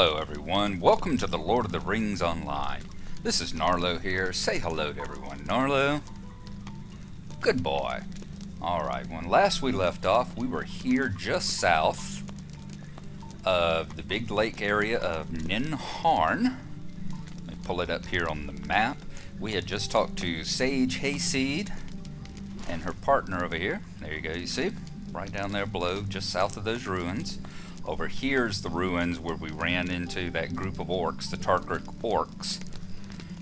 Hello everyone, welcome to the Lord of the Rings Online. This is Gnarlo here. Say hello to everyone. Gnarlo? Good boy. Alright, when last we left off, we were here just south of the big lake area of Ninharn. Let me pull it up here on the map. We had just talked to Sage Hayseed and her partner over here. There you go, you see? Right down there below, just south of those ruins. Over here's the ruins where we ran into that group of orcs, the Tarkric orcs.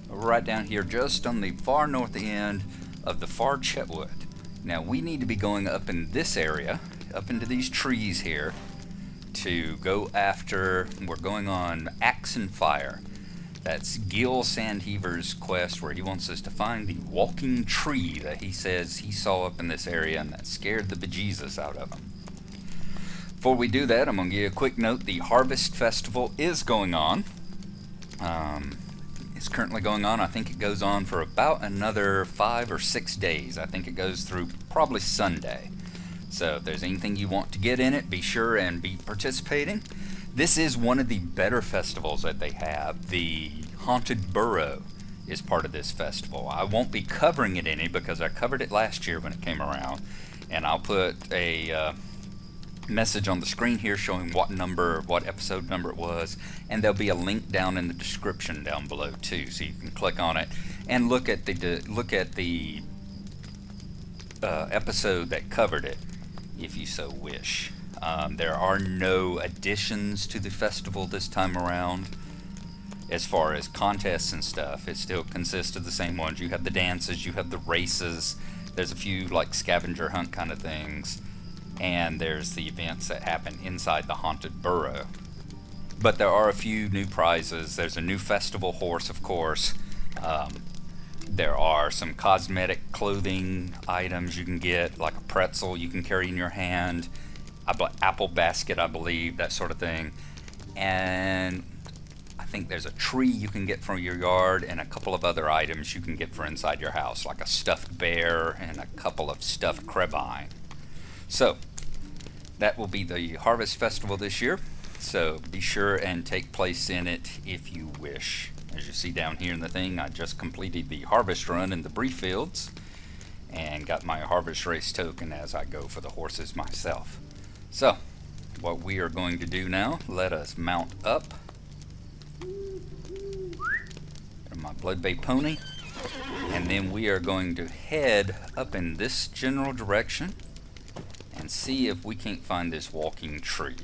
Right down here, just on the far north end of the far Chetwood. Now we need to be going up in this area, up into these trees here, to go after, we're going on Axe and Fire. That's Gil Sandheaver's quest where he wants us to find the walking tree that he says he saw up in this area and that scared the bejesus out of him. Before we do that, I'm going to give you a quick note. The Harvest Festival is going on. It's currently going on. I think it goes on for about another 5 or 6 days. I think it goes through probably Sunday. So if there's anything you want to get in it, be sure and be participating. This is one of the better festivals that they have. The Haunted Burrow is part of this festival. I won't be covering it any because I covered it last year when it came around. And I'll put a message on the screen here showing what episode number it was, and there'll be a link down in the description down below too, so you can click on it and look at the episode that covered it if you so wish. There are no additions to the festival this time around as far as contests and stuff. It still consists of the same ones. You have the dances, you have the races, there's a few like scavenger hunt kind of things, and there's the events that happen inside the Haunted Burrow. But there are a few new prizes. There's a new festival horse, of course. There are some cosmetic clothing items you can get, like a pretzel you can carry in your hand, apple basket, I believe, that sort of thing. And I think there's a tree you can get from your yard, and a couple of other items you can get for inside your house, like a stuffed bear and a couple of stuffed crevine. So, that will be the Harvest Festival this year, so be sure and take place in it if you wish. As you see down here in the thing, I just completed the Harvest Run in the Brief Fields and got my Harvest Race token as I go for the horses myself. So, what we are going to do now, let us mount up. There's my Blood Bay pony, and then we are going to head up in this general direction and see if we can't find this walking tree.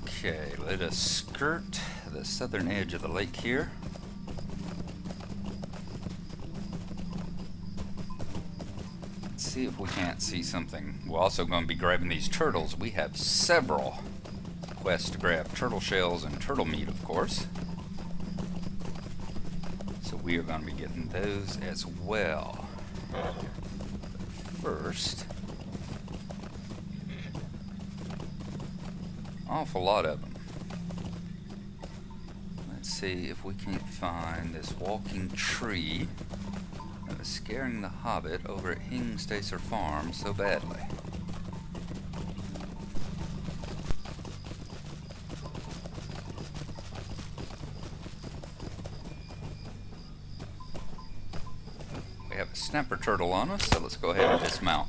Okay, let us skirt the southern edge of the lake here. Let's see if we can't see something. We're also going to be grabbing these turtles. We have several quests to grab turtle shells and turtle meat, of course. So we are going to be getting those as well. First, awful lot of them. Let's see if we can't find this walking tree that was scaring the Hobbit over at Hingstacer Farm so badly. We have a snapper turtle on us, so let's go ahead and dismount.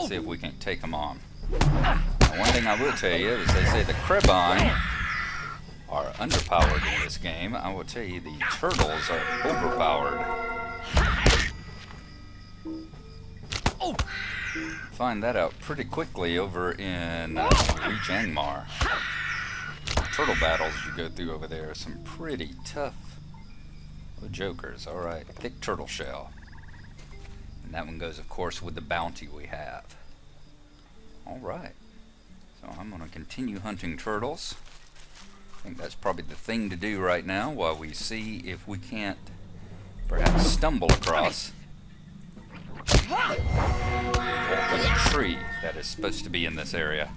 See if we can take them on. Now, one thing I will tell you is they say the crevine are underpowered in this game. I will tell you the turtles are overpowered. Find that out pretty quickly over in Reach Angmar. Turtle battles you go through over there are some pretty tough jokers. Alright, thick turtle shell. And that one goes, of course, with the bounty we have. Alright. So I'm going to continue hunting turtles. I think that's probably the thing to do right now while we see if we can't perhaps stumble across a tree that is supposed to be in this area.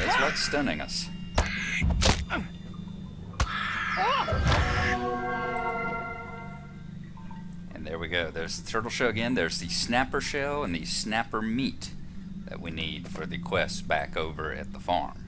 It's like stunning us. And there we go. There's the turtle shell again. There's the snapper shell and the snapper meat that we need for the quest back over at the farm.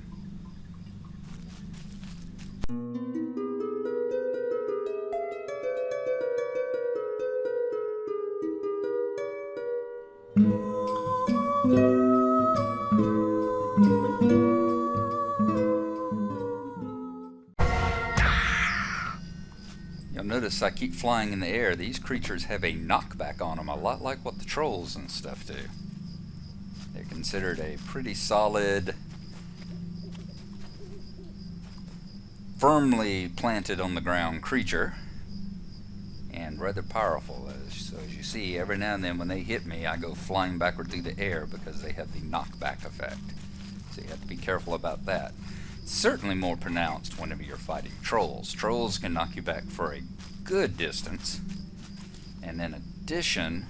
You'll notice I keep flying in the air. These creatures have a knockback on them, a lot like what the trolls and stuff do. They're considered a pretty solid, firmly planted on the ground creature, and rather powerful. So as you see, every now and then when they hit me, I go flying backward through the air because they have the knockback effect. So you have to be careful about that. Certainly more pronounced whenever you're fighting trolls. Trolls can knock you back for a good distance. And in addition,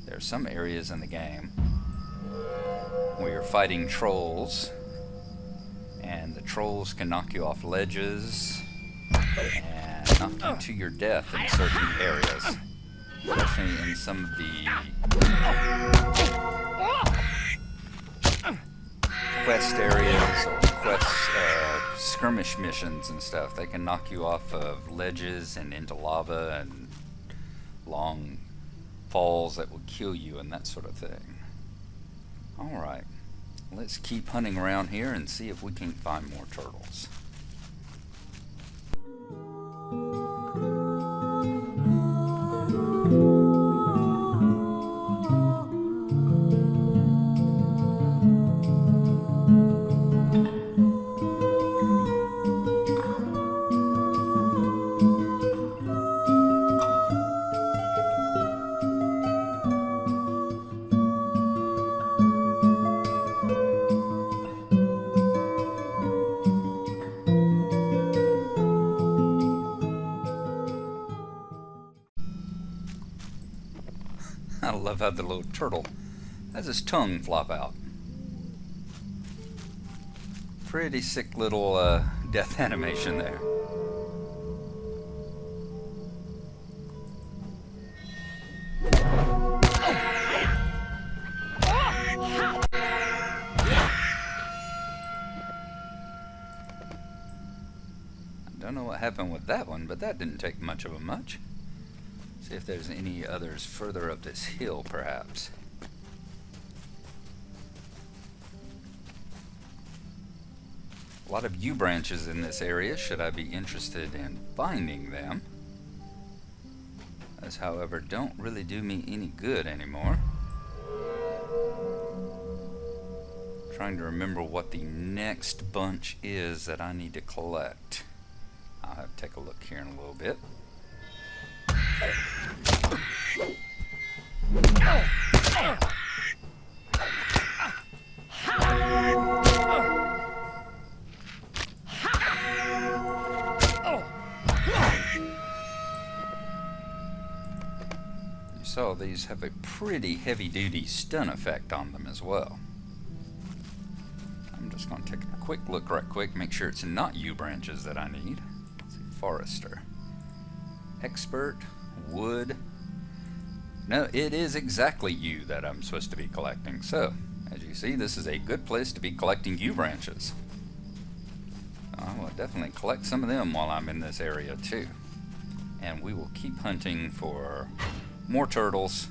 there are some areas in the game where you're fighting trolls, and the trolls can knock you off ledges and knock you to your death in certain areas. Especially in some of the quest areas or skirmish missions and stuff. They can knock you off of ledges and into lava and long falls that will kill you and that sort of thing. Alright, let's keep hunting around here and see if we can find more turtles. I love how the little turtle has his tongue flop out. Pretty sick little death animation there. I don't know what happened with that one, but that didn't take much of a much. See if there's any others further up this hill, perhaps. A lot of yew branches in this area, should I be interested in finding them. Those, however, don't really do me any good anymore. Trying to remember what the next bunch is that I need to collect. I'll have to take a look here in a little bit. You saw these have a pretty heavy-duty stun effect on them as well. I'm just going to take a quick look right quick, make sure it's not yew branches that I need. Let's see, forester. Expert. Wood. No, it is exactly yew that I'm supposed to be collecting. So, as you see, this is a good place to be collecting yew branches. I will definitely collect some of them while I'm in this area too. And we will keep hunting for more turtles.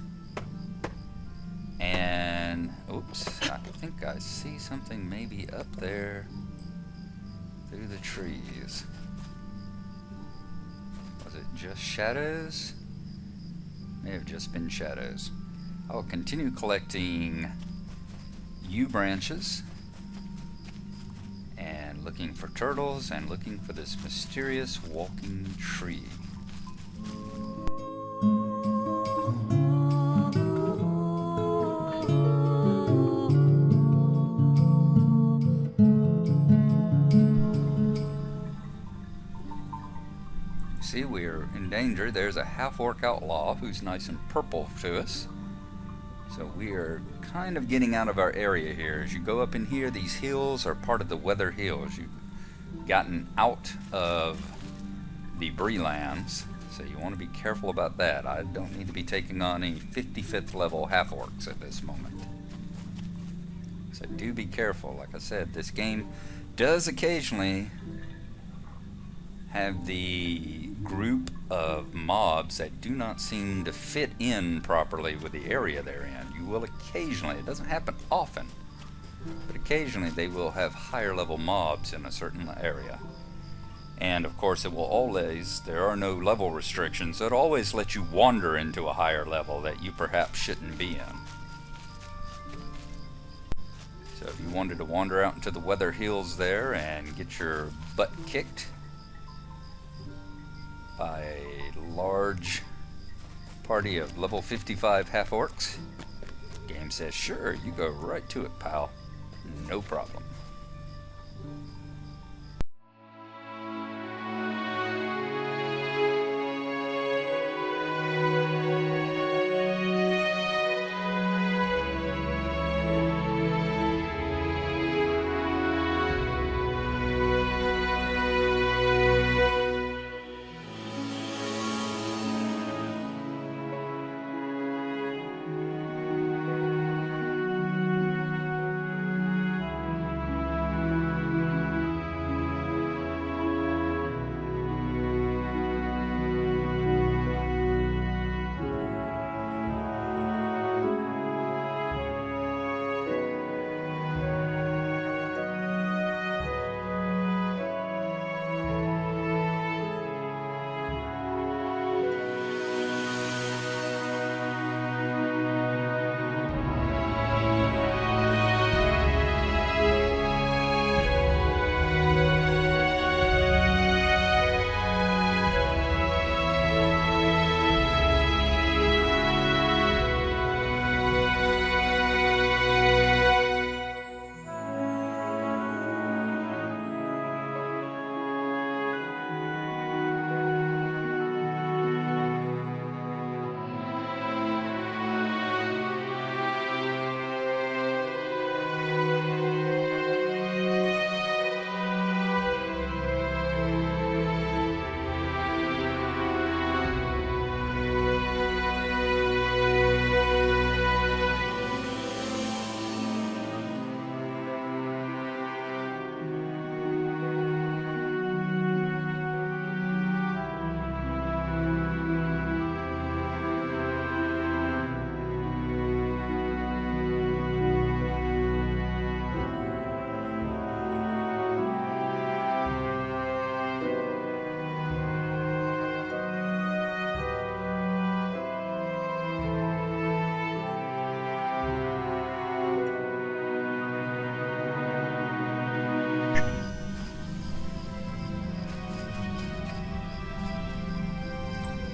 And, oops, I think I see something maybe up there through the trees. Was it just shadows? May have just been shadows. I will continue collecting yew branches and looking for turtles and looking for this mysterious walking tree. See, we're in danger. There's a half-orc outlaw who's nice and purple to us. So we are kind of getting out of our area here. As you go up in here, these hills are part of the Weather Hills. You gotten out of the Brelands, so you want to be careful about that. I don't need to be taking on any 55th level half-orcs at this moment. So do be careful. Like I said, this game does occasionally have the group of mobs that do not seem to fit in properly with the area they're in. You will occasionally, it doesn't happen often, but occasionally they will have higher level mobs in a certain area. And of course it will always, there are no level restrictions, so it always lets you wander into a higher level that you perhaps shouldn't be in. So if you wanted to wander out into the Weather Hills there and get your butt kicked by a large party of level 55 half-orcs, the game says, sure, you go right to it, pal. No problem.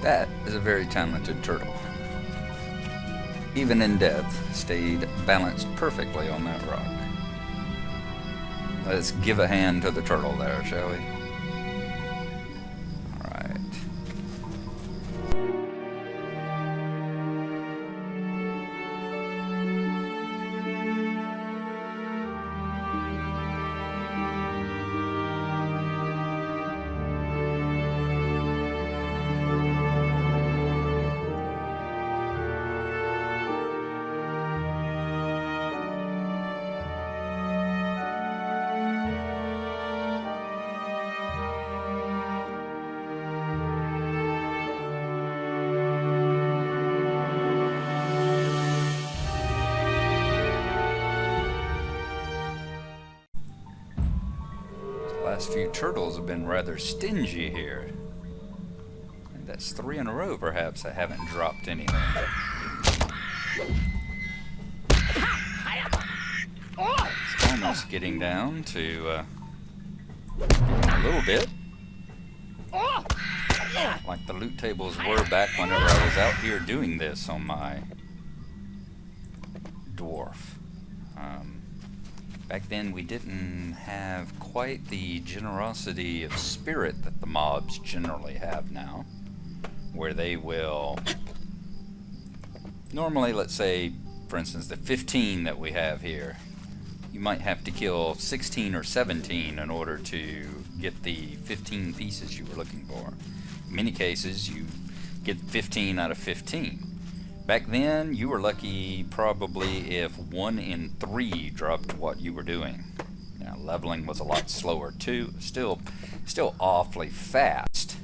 That is a very talented turtle. Even in death, stayed balanced perfectly on that rock. Let's give a hand to the turtle there, shall we? Alright. Last few turtles have been rather stingy here. And that's 3 in a row, perhaps. I haven't dropped anything. It's almost getting down to a little bit like the loot tables were back whenever I was out here doing this on my dwarf. Back then we didn't have quite the generosity of spirit that the mobs generally have now, where they will normally, let's say for instance the 15 that we have here, you might have to kill 16 or 17 in order to get the 15 pieces you were looking for. In many cases, you get 15 out of 15. Back then, you were lucky probably if 1 in 3 dropped what you were doing. Now, leveling was a lot slower too. Still awfully fast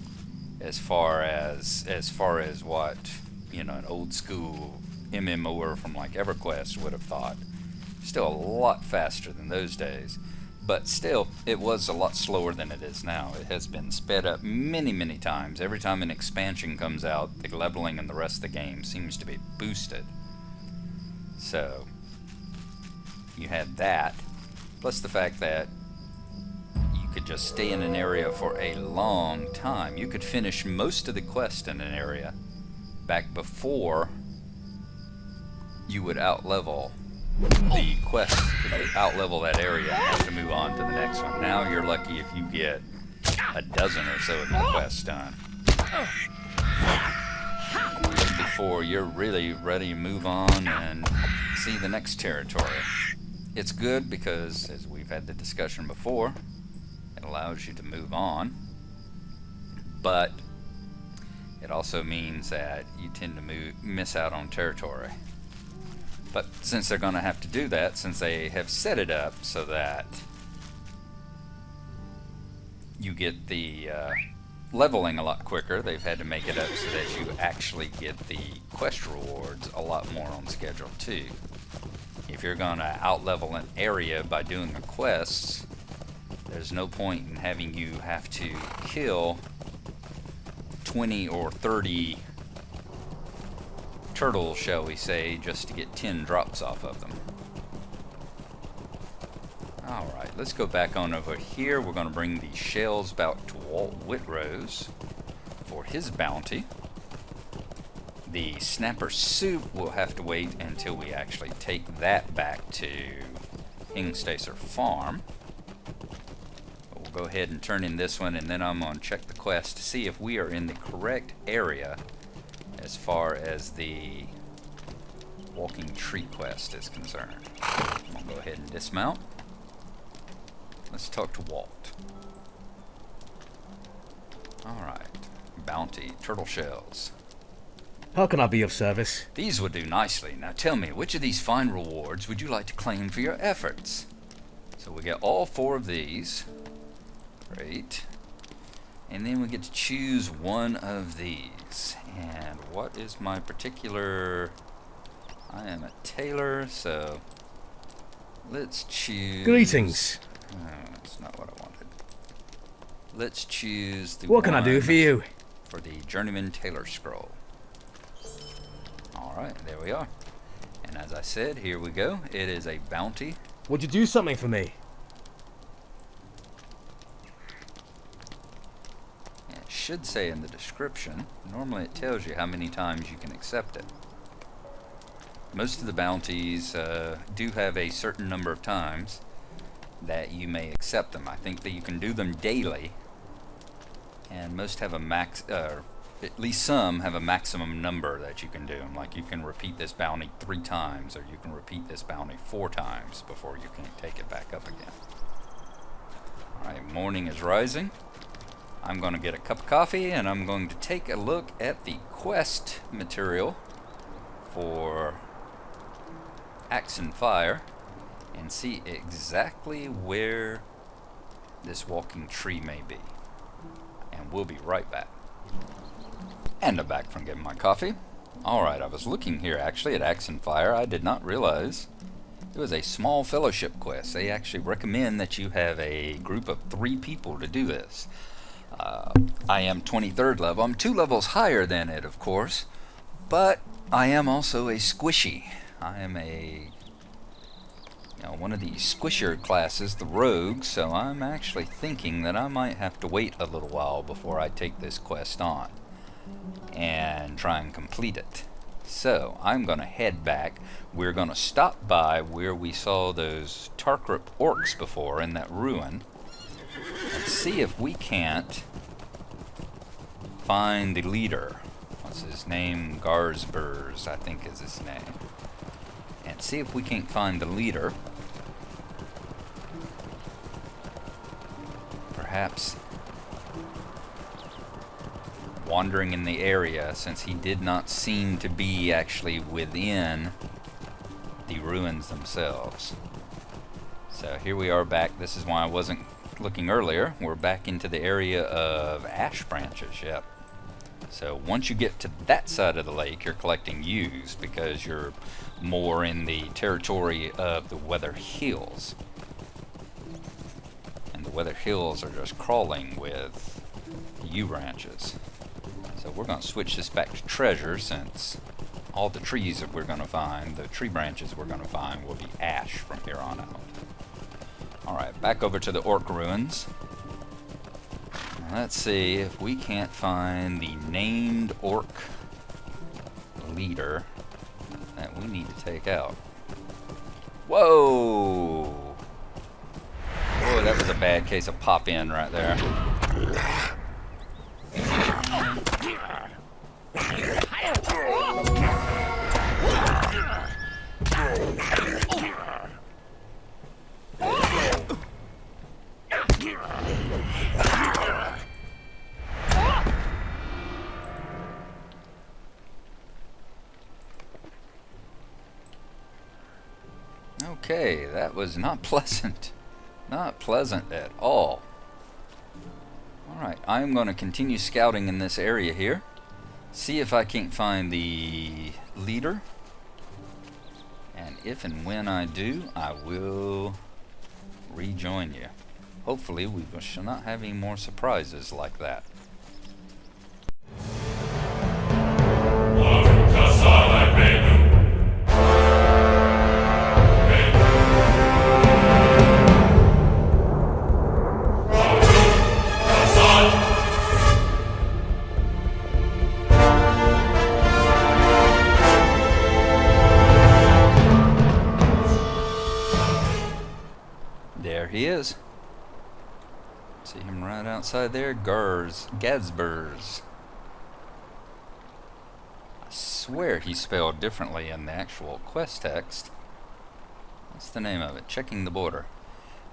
as far as what, you know, an old school MMOer from like EverQuest would have thought. Still a lot faster than those days, but still it was a lot slower than it is now. It has been sped up many times. Every time an expansion comes out, the leveling in the rest of the game seems to be boosted. So you had that, plus the fact that you could just stay in an area for a long time. You could finish most of the quest in an area back before you would outlevel the quest, outlevel that area and have to move on to the next one. Now you're lucky if you get a dozen or so of your quests done before you're really ready to move on and see the next territory. It's good because, as we've had the discussion before, it allows you to move on, but it also means that you tend to miss out on territory. But since they're going to have to do that, since they have set it up so that you get the leveling a lot quicker, they've had to make it up so that you actually get the quest rewards a lot more on schedule too. If you're going to outlevel an area by doing the quests, there's no point in having you have to kill 20 or 30 turtles, shall we say, just to get 10 drops off of them. Alright, let's go back on over here. We're going to bring the shells back to Walt Whitrose for his bounty. The snapper soup will have to wait until we actually take that back to Hingstacer Farm. But we'll go ahead and turn in this one, and then I'm going to check the quest to see if we are in the correct area as far as the walking tree quest is concerned. I'm going to go ahead and dismount. Let's talk to Walt. Alright. Bounty, turtle shells. How can I be of service? These would do nicely. Now tell me, which of these fine rewards would you like to claim for your efforts? So we get all 4 of these. Great. And then we get to choose one of these. And what is my particular... I am a tailor, so let's choose... Greetings. That's not what I wanted. Let's choose the What can I do for you? For the Journeyman Tailor Scroll. Alright, there we are. And as I said, here we go. It is a bounty. Would you do something for me? It should say in the description. Normally it tells you how many times you can accept it. Most of the bounties do have a certain number of times that you may accept them. I think that you can do them daily, and most have a max, at least some have a maximum number that you can do. Like you can repeat this bounty 3 times, or you can repeat this bounty 4 times before you can take it back up again. Alright, morning is rising. I'm going to get a cup of coffee, and I'm going to take a look at the quest material for Axe and Fire and see exactly where this walking tree may be. And we'll be right back. And I'm back from getting my coffee. Alright, I was looking here actually at Axe and Fire. I did not realize it was a small fellowship quest. They actually recommend that you have a group of 3 people to do this. I am 23rd level. I'm 2 levels higher than it, of course, but I am also a squishy. I am one of the squisher classes, the rogue, so I'm actually thinking that I might have to wait a little while before I take this quest on and try and complete it. So I'm going to head back. We're going to stop by where we saw those Tarkrip orcs before in that ruin and see if we can't find the leader. What's his name? Garzburz, I think is his name. And see if we can't find the leader perhaps wandering in the area, since he did not seem to be actually within the ruins themselves. So here we are back. This is why I wasn't looking earlier. We're back into the area of ash branches. Yep. So once you get to that side of the lake, you're collecting yews because you're more in the territory of the Weather Hills. And the Weather Hills are just crawling with yew branches. So we're going to switch this back to treasure, since all the trees that we're going to find, the tree branches we're going to find, will be ash from here on out. Alright, back over to the orc ruins. Let's see if we can't find the named orc leader that we need to take out. Whoa! Whoa, that was a bad case of pop-in right there. Okay, that was not pleasant. Not pleasant at all. Alright, I'm going to continue scouting in this area here. See if I can't find the leader. And if and when I do, I will rejoin you. Hopefully we shall not have any more surprises like that. There he is. See him right outside there. Gazburz. I swear he's spelled differently in the actual quest text. What's the name of it? Checking the border.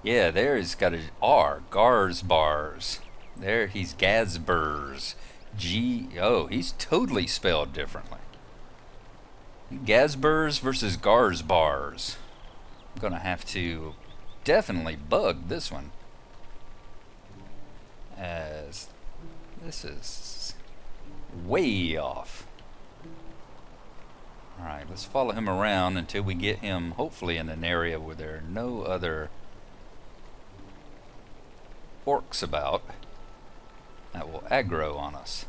Yeah, there he's got a R. Garzbarz. There he's Gazburz. Oh, he's totally spelled differently. Gazburz versus Garzbarz. I'm gonna have to definitely bug this one, as this is way off. Alright, let's follow him around until we get him hopefully in an area where there are no other orcs about that will aggro on us.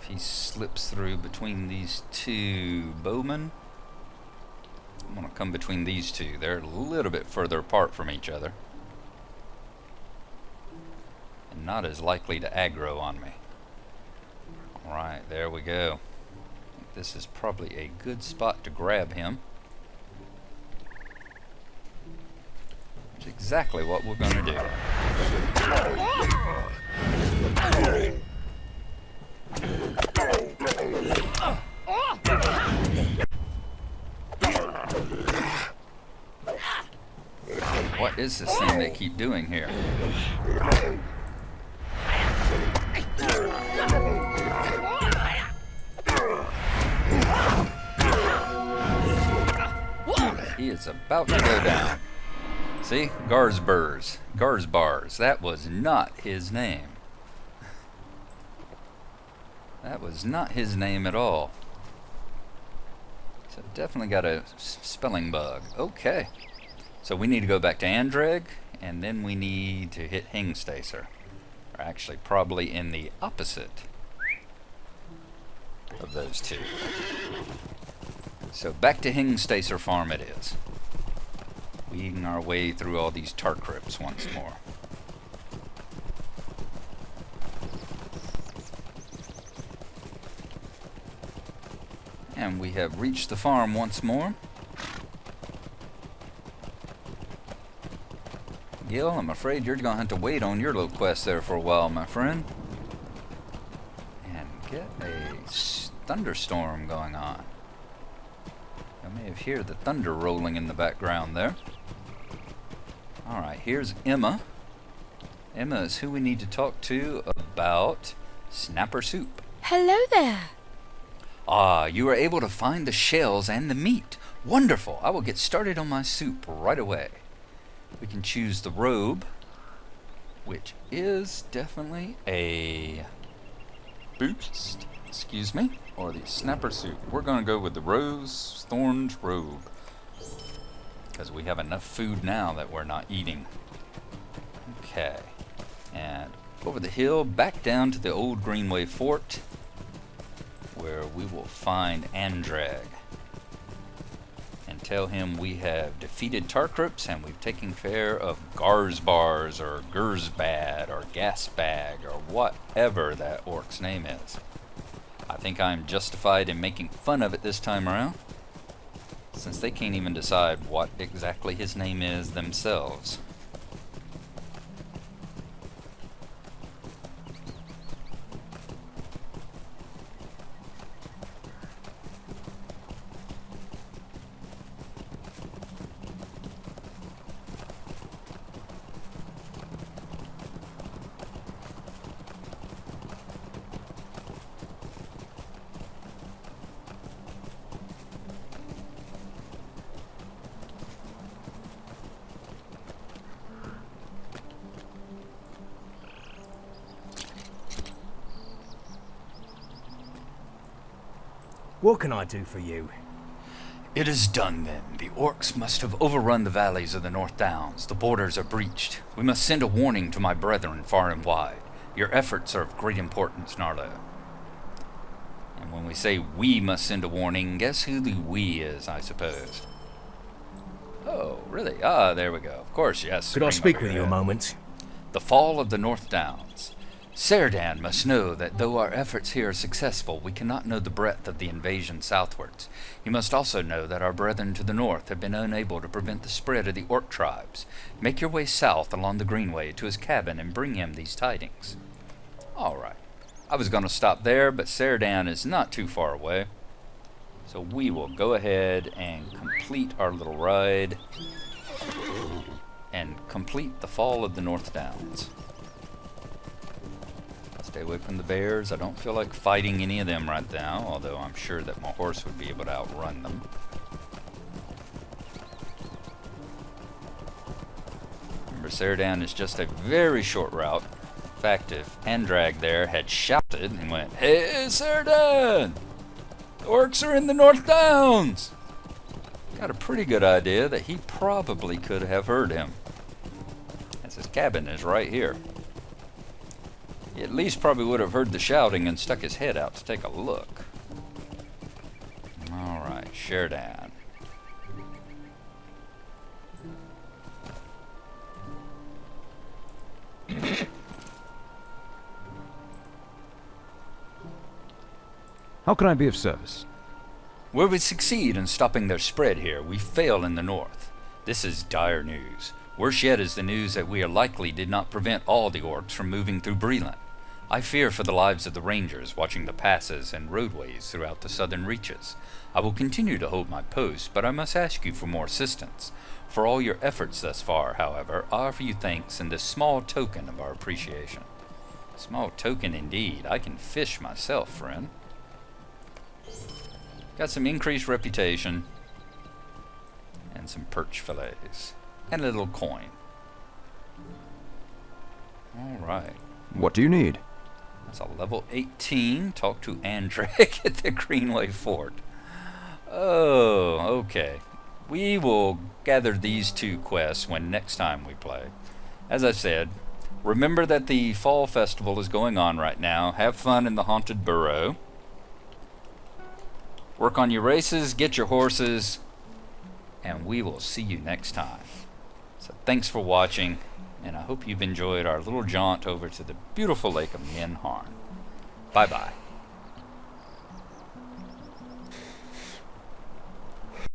He slips through between these two bowmen. I'm going to come between these two. They're a little bit further apart from each other, and not as likely to aggro on me. Alright, there we go. This is probably a good spot to grab him. Which is exactly what we're going to do. What is this thing they keep doing here? He is about to go down. See? Garzbarz. That was not his name. That was not his name at all. So definitely got a spelling bug. Okay. So we need to go back to Andreg, and then we need to hit Hingstacer. Or actually probably in the opposite of those two. So back to Hingstacer Farm it is. Weeding our way through all these tart crypts once more. And we have reached the farm once more. Gil, I'm afraid you're going to have to wait on your little quest there for a while, my friend. And get a thunderstorm going on. Come may have heard the thunder rolling in the background there. Alright, here's Emma. Emma is who we need to talk to about snapper soup. Hello there. Ah, you were able to find the shells and the meat. Wonderful. I will get started on my soup right away. We can choose the robe, which is definitely a boost, excuse me, or the snapper soup. We're going to go with the rose thorns robe, because we have enough food now that we're not eating. Okay, and over the hill, back down to the old Greenway Fort, where we will find Andrag and tell him we have defeated Tarkrips and we've taken care of Garzbarz or Gerzbad or Gasbag or whatever that orc's name is. I think I'm justified in making fun of it this time around, since they can't even decide what exactly his name is themselves. What can I do for you? It is done then. The orcs must have overrun the valleys of the North Downs. The borders are breached. We must send a warning to my brethren far and wide. Your efforts are of great importance, Gnarlo. And when we say we must send a warning, guess who the we is, I suppose? Oh, really? Ah, there we go. Of course, yes. Could I speak with you a Overhead. moment? The fall of the North Downs. Serdan must know that though our efforts here are successful, we cannot know the breadth of the invasion southwards. He must also know that our brethren to the north have been unable to prevent the spread of the orc tribes. Make your way south along the Greenway to his cabin and bring him these tidings. All right. I was going to stop there, but Serdan is not too far away. So we will go ahead and complete our little ride and complete the fall of the North Downs. Stay away from the bears. I don't feel like fighting any of them right now, although I'm sure that my horse would be able to outrun them. Remember, Serdan is just a very short route. In fact, if Andrag there had shouted and went, "Hey, Serdan! The orcs are in the North Downs!" Got a pretty good idea that he probably could have heard him, as his cabin is right here. He at least probably would have heard the shouting and stuck his head out to take a look. Alright, Serdan. How can I be of service? Where we succeed in stopping their spread here, we fail in the north. This is dire news. Worse yet is the news that we are likely did not prevent all the orcs from moving through Breland. I fear for the lives of the rangers watching the passes and roadways throughout the southern reaches. I will continue to hold my post, but I must ask you for more assistance. For all your efforts thus far, however, I offer you thanks in this small token of our appreciation. Small token indeed. I can fish myself, friend. Got some increased reputation and some perch fillets and a little coin. Alright. What do you need? That's a level 18. Talk to Andrag at the Greenway Fort. Oh, okay. We will gather these two quests when next time we play. As I said, remember that the Fall Festival is going on right now. Have fun in the Haunted Burrow. Work on your races, get your horses, and we will see you next time. So thanks for watching, and I hope you've enjoyed our little jaunt over to the beautiful lake of Mian Harn. Bye-bye.